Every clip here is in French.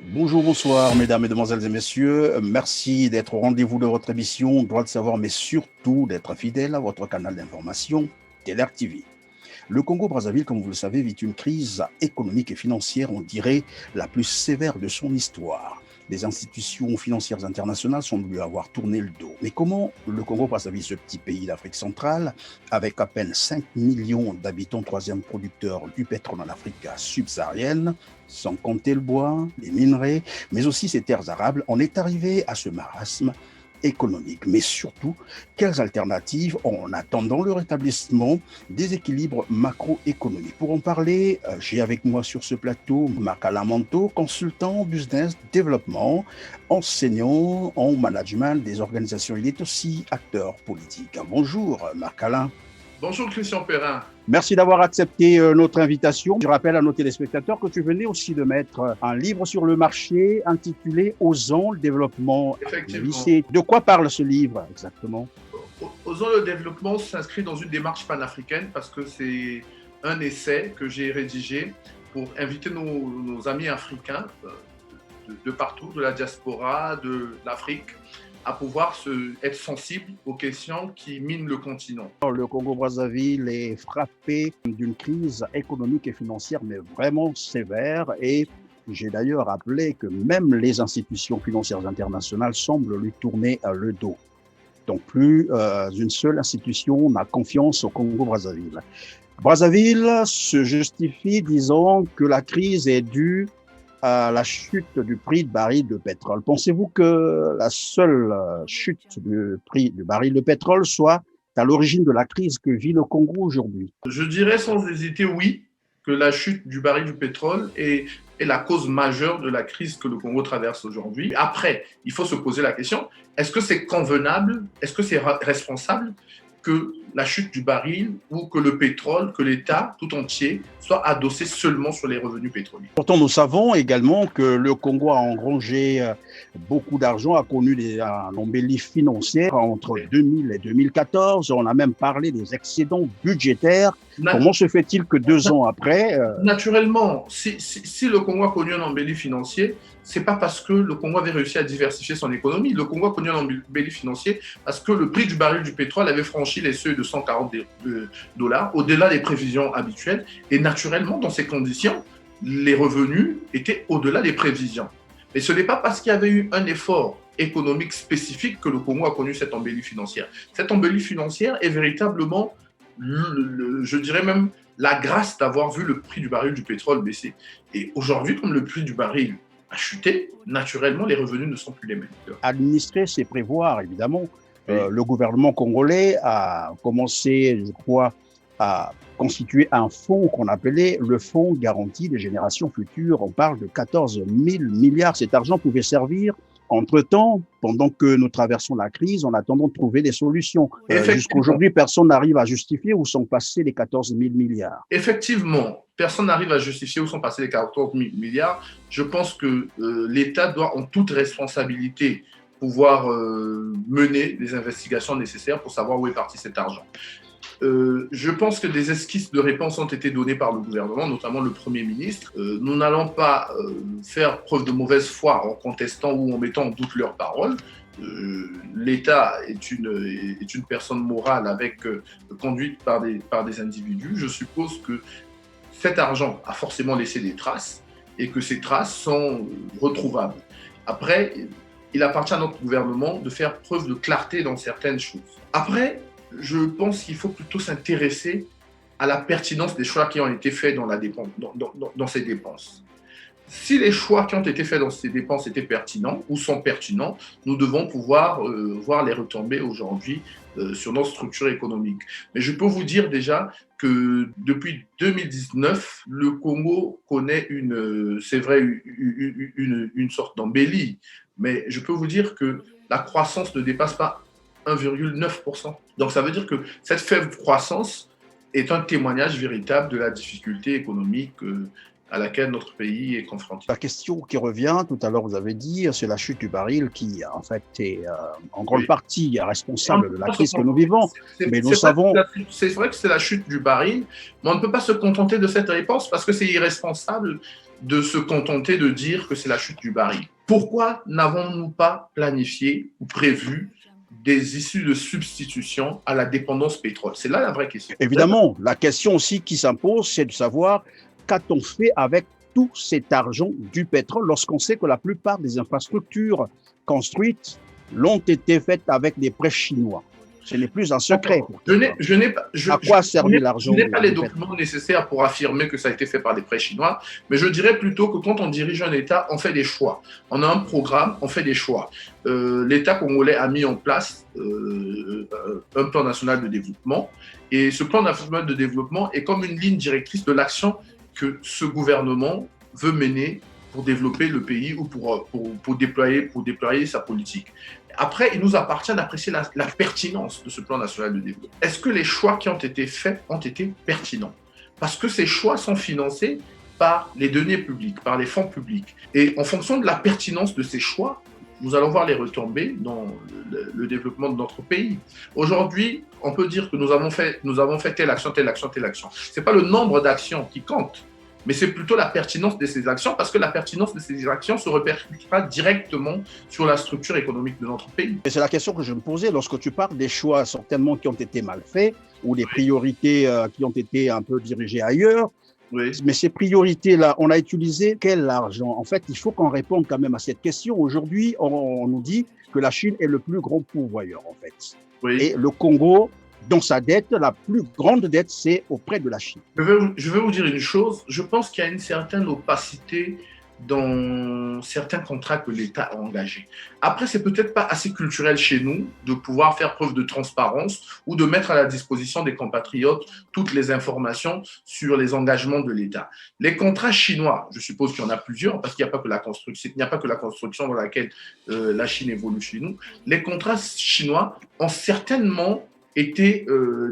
Bonjour, bonsoir, mesdames, mesdemoiselles et messieurs. Merci d'être au rendez-vous de votre émission Droit de savoir, mais surtout d'être fidèle à votre canal d'information, Teler TV. Le Congo-Brazzaville, comme vous le savez, vit une crise économique et financière, on dirait, la plus sévère de son histoire. Les institutions financières internationales semblent lui avoir tourné le dos. Mais comment le Congo-Brazzaville, ce petit pays d'Afrique centrale, avec à peine 5 millions d'habitants, troisième producteur du pétrole en Afrique subsaharienne, sans compter le bois, les minerais, mais aussi ses terres arables, en est arrivé à ce marasme économique, mais surtout, quelles alternatives en attendant le rétablissement des équilibres macroéconomiques. Pour en parler, j'ai avec moi sur ce plateau Marc Alain Manteau, consultant business développement, enseignant en management des organisations. Il est aussi acteur politique. Bonjour Marc Alain. Bonjour Christian Perrin. Merci d'avoir accepté notre invitation. Je rappelle à nos téléspectateurs que tu venais aussi de mettre un livre sur le marché intitulé Osons le développement. Effectivement. De quoi parle ce livre exactement? Osons le développement s'inscrit dans une démarche panafricaine parce que c'est un essai que j'ai rédigé pour inviter nos amis africains de partout, de la diaspora, de l'Afrique, à pouvoir être sensibles aux questions qui minent le continent. Le Congo-Brazzaville est frappé d'une crise économique et financière, mais vraiment sévère. Et j'ai d'ailleurs rappelé que même les institutions financières internationales semblent lui tourner le dos. Donc plus une seule institution n'a confiance au Congo-Brazzaville. Brazzaville se justifie disant que la crise est due à la chute du prix de baril de pétrole. Pensez-vous que la seule chute du prix du baril de pétrole soit à l'origine de la crise que vit le Congo aujourd'hui? Je dirais sans hésiter oui, que la chute du baril du pétrole est la cause majeure de la crise que le Congo traverse aujourd'hui. Après, il faut se poser la question, est-ce que c'est convenable, est-ce que c'est responsable que la chute du baril ou que le pétrole, que l'État tout entier soit adossé seulement sur les revenus pétroliers. Pourtant, nous savons également que le Congo a engrangé beaucoup d'argent, a connu une embellie financière entre 2000 et 2014. On a même parlé des excédents budgétaires. Comment se fait-il que 2 ans après... Naturellement, si le Congo a connu un embellie financier, c'est pas parce que le Congo avait réussi à diversifier son économie. Le Congo a connu un embellie financier parce que le prix du baril du pétrole avait franchi les seuils de 140 $, au-delà des prévisions habituelles. Et naturellement, dans ces conditions, les revenus étaient au-delà des prévisions. Mais ce n'est pas parce qu'il y avait eu un effort économique spécifique que le Congo a connu cette embellie financière. Cette embellie financière est véritablement, je dirais même, la grâce d'avoir vu le prix du baril du pétrole baisser. Et aujourd'hui, comme le prix du baril a chuté, naturellement, les revenus ne sont plus les mêmes. Administrer, c'est prévoir, évidemment. Oui. Le gouvernement congolais a commencé, je crois, à constituer un fonds qu'on appelait le Fonds garantie des générations futures. On parle de 14 000 milliards. Cet argent pouvait servir entre-temps, pendant que nous traversons la crise, en attendant de trouver des solutions. Jusqu'à aujourd'hui, personne n'arrive à justifier où sont passés les 14 000 milliards. Effectivement, personne n'arrive à justifier où sont passés les 14 000 milliards. Je pense que l'État doit, en toute responsabilité, pouvoir mener les investigations nécessaires pour savoir où est parti cet argent. Je pense que des esquisses de réponse ont été données par le gouvernement, notamment le Premier ministre. Nous n'allons pas faire preuve de mauvaise foi en contestant ou en mettant en doute leurs paroles. L'État est une personne morale conduite par des individus. Je suppose que cet argent a forcément laissé des traces et que ces traces sont retrouvables. Après, il appartient à notre gouvernement de faire preuve de clarté dans certaines choses. Après, je pense qu'il faut plutôt s'intéresser à la pertinence des choix qui ont été faits dans ces dépenses. Si les choix qui ont été faits dans ces dépenses étaient pertinents ou sont pertinents, nous devons pouvoir voir les retombées aujourd'hui sur notre structure économique. Mais je peux vous dire déjà que depuis 2019, le Congo connaît c'est vrai, une sorte d'embellie. Mais je peux vous dire que la croissance ne dépasse pas 1,9%. Donc ça veut dire que cette faible croissance est un témoignage véritable de la difficulté économique à laquelle notre pays est confronté. La question qui revient, tout à l'heure vous avez dit, c'est la chute du baril qui en fait est en grande partie responsable de la crise que nous vivons. Mais nous savons... C'est vrai que c'est la chute du baril, mais on ne peut pas se contenter de cette réponse parce que c'est irresponsable de se contenter de dire que c'est la chute du baril. Pourquoi n'avons-nous pas planifié ou prévu des issues de substitution à la dépendance pétrole? C'est là la vraie question. Évidemment, la question aussi qui s'impose, c'est de savoir qu'a-t-on fait avec tout cet argent du pétrole lorsqu'on sait que la plupart des infrastructures construites l'ont été faites avec des prêts chinois. Ce n'est plus un secret. À quoi servait l'argent? Je n'ai pas les documents nécessaires pour affirmer que ça a été fait par des prêts chinois, mais je dirais plutôt que quand on dirige un État, on fait des choix. On a un programme, on fait des choix. L'État congolais a mis en place un plan national de développement, et ce plan national de développement est comme une ligne directrice de l'action que ce gouvernement veut mener pour développer le pays ou pour déployer sa politique. Après, il nous appartient d'apprécier la pertinence de ce plan national de développement. Est-ce que les choix qui ont été faits ont été pertinents? Parce que ces choix sont financés par les deniers publics, par les fonds publics. Et en fonction de la pertinence de ces choix, nous allons voir les retombées dans le développement de notre pays. Aujourd'hui, on peut dire que nous avons fait telle action, telle action, telle action. Ce n'est pas le nombre d'actions qui compte, mais c'est plutôt la pertinence de ces actions, parce que la pertinence de ces actions se répercutera directement sur la structure économique de notre pays. Et c'est la question que je me posais lorsque tu parles des choix certainement qui ont été mal faits, ou des priorités qui ont été un peu dirigées ailleurs. Oui. Mais ces priorités-là, on a utilisé quel argent? En fait, il faut qu'on réponde quand même à cette question. Aujourd'hui, on nous dit que la Chine est le plus grand pourvoyeur, en fait. Oui. Et le Congo, dans sa dette, la plus grande dette, c'est auprès de la Chine. Je vais vous dire une chose. Je pense qu'il y a une certaine opacité dans certains contrats que l'État a engagés. Après, c'est peut-être pas assez culturel chez nous de pouvoir faire preuve de transparence ou de mettre à la disposition des compatriotes toutes les informations sur les engagements de l'État. Les contrats chinois, je suppose qu'il y en a plusieurs, parce qu'il n'y a pas que la construction dans laquelle la Chine évolue chez nous. Les contrats chinois ont certainement été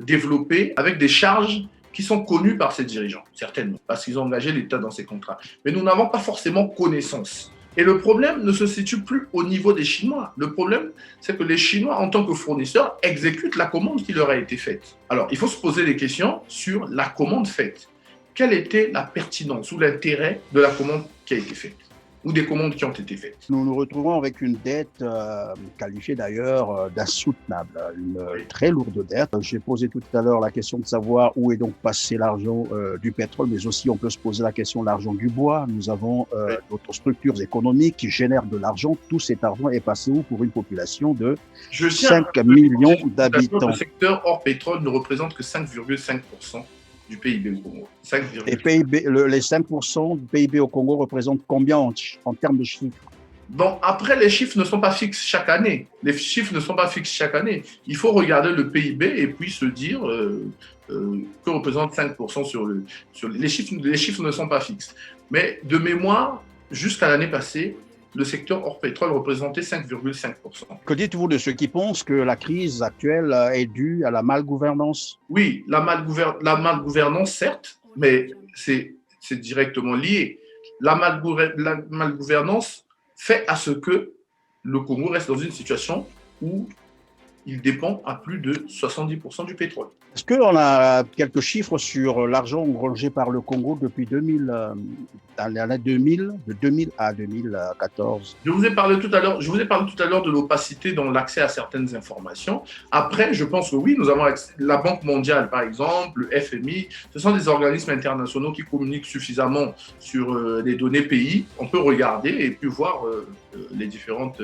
développés avec des charges qui sont connus par ces dirigeants, certainement, parce qu'ils ont engagé l'État dans ces contrats. Mais nous n'avons pas forcément connaissance. Et le problème ne se situe plus au niveau des Chinois. Le problème, c'est que les Chinois, en tant que fournisseurs, exécutent la commande qui leur a été faite. Alors, il faut se poser des questions sur la commande faite. Quelle était la pertinence ou l'intérêt de la commande qui a été faite, ou des commandes qui ont été faites? Nous nous retrouvons avec une dette qualifiée d'ailleurs d'insoutenable, une très lourde dette. J'ai posé tout à l'heure la question de savoir où est donc passé l'argent du pétrole, mais aussi on peut se poser la question de l'argent du bois. Nous avons d'autres structures économiques qui génèrent de l'argent. Tout cet argent est passé où pour une population de 5 millions d'habitants? Le secteur hors pétrole ne représente que 5,5% du PIB au Congo. Et les 5% du PIB au Congo représentent combien en termes de chiffres? Bon, après, les chiffres ne sont pas fixes chaque année. Les chiffres ne sont pas fixes chaque année. Il faut regarder le PIB et puis se dire que représente 5% sur les chiffres. Les chiffres ne sont pas fixes. Mais de mémoire, jusqu'à l'année passée, le secteur hors pétrole représentait 5,5%. Que dites-vous de ceux qui pensent que la crise actuelle est due à la malgouvernance? Oui, la malgouvernance, certes, mais c'est directement lié. La malgouvernance fait à ce que le Congo reste dans une situation où il dépend à plus de 70% du pétrole. Est-ce qu'on a quelques chiffres sur l'argent engrangé par le Congo depuis 2000, dans l'année 2000, de 2000 à 2014? Je vous ai parlé tout à l'heure de l'opacité dans l'accès à certaines informations. Après, je pense que oui, nous avons la Banque mondiale, par exemple, le FMI. Ce sont des organismes internationaux qui communiquent suffisamment sur les données pays. On peut regarder et puis voir les différentes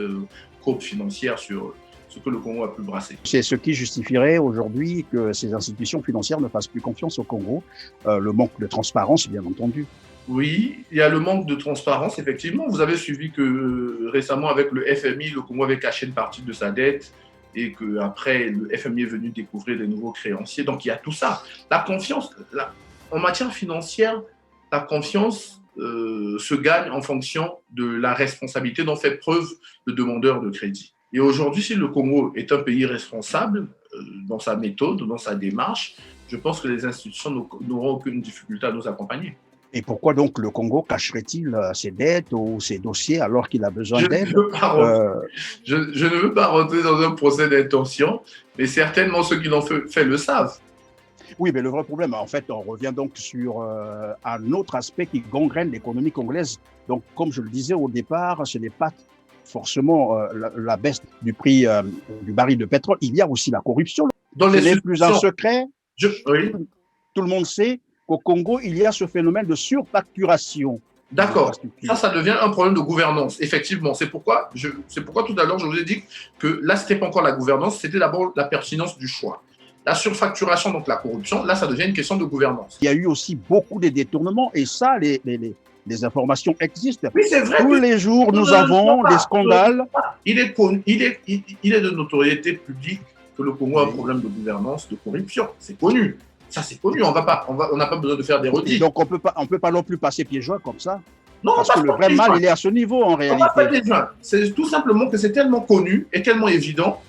courbes financières sur ce que le Congo a pu brasser. C'est ce qui justifierait aujourd'hui que ces institutions financières ne fassent plus confiance au Congo. Le manque de transparence, bien entendu. Oui, il y a le manque de transparence, effectivement. Vous avez suivi que récemment, avec le FMI, le Congo avait caché une partie de sa dette et qu'après, le FMI est venu découvrir des nouveaux créanciers. Donc, il y a tout ça. La confiance, en matière financière, la confiance se gagne en fonction de la responsabilité dont fait preuve le demandeur de crédit. Et aujourd'hui, si le Congo est un pays responsable dans sa méthode, dans sa démarche, je pense que les institutions n'auront aucune difficulté à nous accompagner. Et pourquoi donc le Congo cacherait-il ses dettes ou ses dossiers alors qu'il a besoin d'aide? Je ne veux pas rentrer dans un procès d'intention, mais certainement ceux qui l'ont fait le savent. Oui, mais le vrai problème, en fait, on revient donc sur un autre aspect qui gangrène l'économie congolaise. Donc, comme je le disais au départ, ce n'est pas forcément la baisse du prix du baril de pétrole. Il y a aussi la corruption. Dans Ce les n'est plus un institutions, secret. oui, Tout le monde sait qu'au Congo, il y a ce phénomène de surfacturation des d'accord. infrastructures. Ça devient un problème de gouvernance, effectivement. C'est pourquoi tout à l'heure, je vous ai dit que là, ce n'était pas encore la gouvernance, c'était d'abord la pertinence du choix. La surfacturation, donc la corruption, là, ça devient une question de gouvernance. Il y a eu aussi beaucoup de détournements et ça, les informations existent. Oui, c'est vrai. Tous les jours, nous avons des scandales. Il est de notoriété publique que le Congo a un problème de gouvernance, de corruption. C'est connu. Ça, c'est connu. On n'a pas besoin de faire des redites. Donc, on peut pas non plus passer pieds joints comme ça. Non, parce que le vrai mal, il est à ce niveau en réalité. C'est tout simplement que c'est tellement connu et tellement évident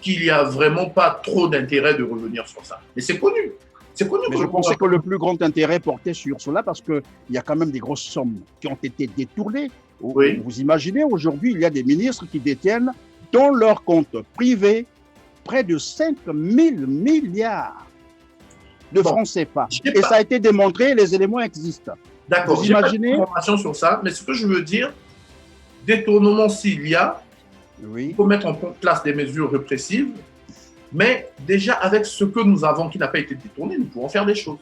qu'il n'y a vraiment pas trop d'intérêt de revenir sur ça. Mais c'est connu. C'est connu. Mais je pensais que le plus grand intérêt portait sur cela parce qu'il y a quand même des grosses sommes qui ont été détournées. Oui. Vous imaginez, aujourd'hui, il y a des ministres qui détiennent dans leur compte privé près de 5 000 milliards de francs CFA. Et ça a été démontré, les éléments existent. D'accord. Vous imaginez ? J'ai pas d'informations sur ça, mais ce que je veux dire, détournement s'il y a, il faut mettre en place des mesures répressives, mais déjà avec ce que nous avons qui n'a pas été détourné, nous pouvons faire des choses.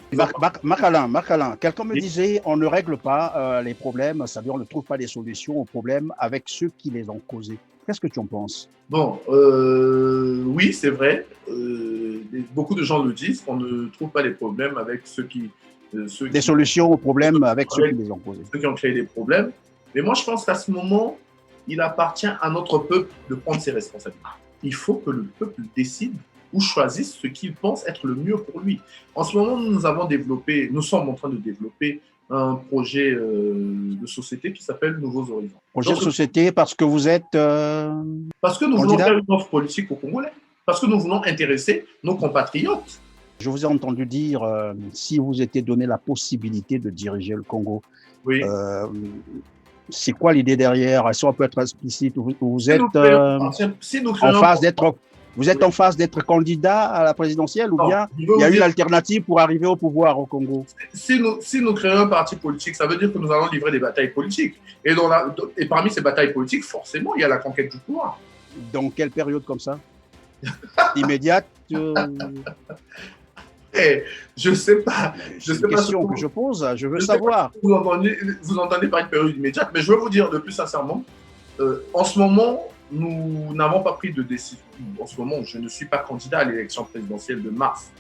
Marc-Alain, quelqu'un me disait, on ne règle pas les problèmes, c'est-à-dire on ne trouve pas des solutions aux problèmes avec ceux qui les ont causés. Qu'est-ce que tu en penses ? Bon, oui, c'est vrai. Beaucoup de gens le disent, on ne trouve pas les problèmes avec ceux qui... des solutions aux problèmes avec ceux qui les ont causés. Ceux qui ont créé des problèmes. Mais moi, je pense qu'à ce moment, il appartient à notre peuple de prendre ses responsabilités. Il faut que le peuple décide ou choisisse ce qu'il pense être le mieux pour lui. En ce moment, nous sommes en train de développer un projet de société qui s'appelle Nouveaux Horizons. Projet de société parce que vous êtes parce que nous voulons faire une offre politique aux Congolais. Parce que nous voulons intéresser nos compatriotes. Je vous ai entendu dire, si vous étiez donné la possibilité de diriger le Congo, oui. C'est quoi l'idée derrière? Si on peut être explicite, vous êtes en phase d'être... Vous êtes en phase d'être candidat à la présidentielle ou bien il y a une alternative pour arriver au pouvoir au Congo? Si nous créons un parti politique, ça veut dire que nous allons livrer des batailles politiques. Et parmi ces batailles politiques, forcément, il y a la conquête du pouvoir. Dans quelle période comme ça? Immédiate Je ne sais pas. C'est une question que je pose, je veux savoir. Vous entendez par une période immédiate, mais je veux vous dire le plus sincèrement, en ce moment, nous n'avons pas pris de décision. En ce moment, je ne suis pas candidat à l'élection présidentielle de mars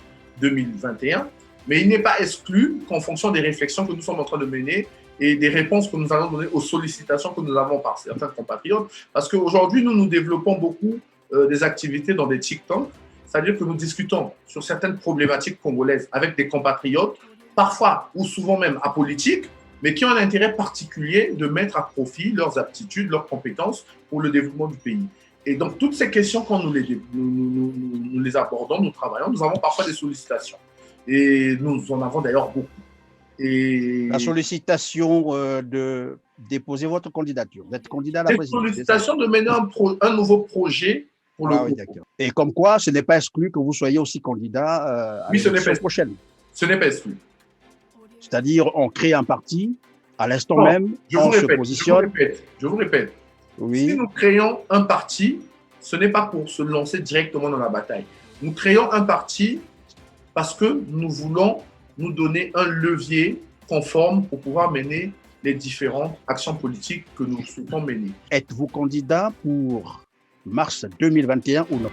2021, mais il n'est pas exclu qu'en fonction des réflexions que nous sommes en train de mener et des réponses que nous allons donner aux sollicitations que nous avons par certains compatriotes, parce qu'aujourd'hui, nous développons beaucoup des activités dans des TikTok, c'est-à-dire que nous discutons sur certaines problématiques congolaises avec des compatriotes, parfois ou souvent même apolitiques, mais qui ont un intérêt particulier de mettre à profit leurs aptitudes, leurs compétences pour le développement du pays. Et donc, toutes ces questions, quand nous les abordons, nous travaillons, nous avons parfois des sollicitations. Et nous en avons d'ailleurs beaucoup. Et la sollicitation de déposer votre candidature, d'être candidat à la présidence. La sollicitation de mener un nouveau projet pour le groupe. Et comme quoi, ce n'est pas exclu que vous soyez aussi candidat à l'élection prochaine. Ce n'est pas exclu. C'est-à-dire, on crée un parti, à l'instant même, on se positionne. Je vous répète. Oui. Si nous créons un parti, ce n'est pas pour se lancer directement dans la bataille. Nous créons un parti parce que nous voulons nous donner un levier conforme pour pouvoir mener les différentes actions politiques que nous souhaitons mener. Êtes-vous candidat pour mars 2021 ou non?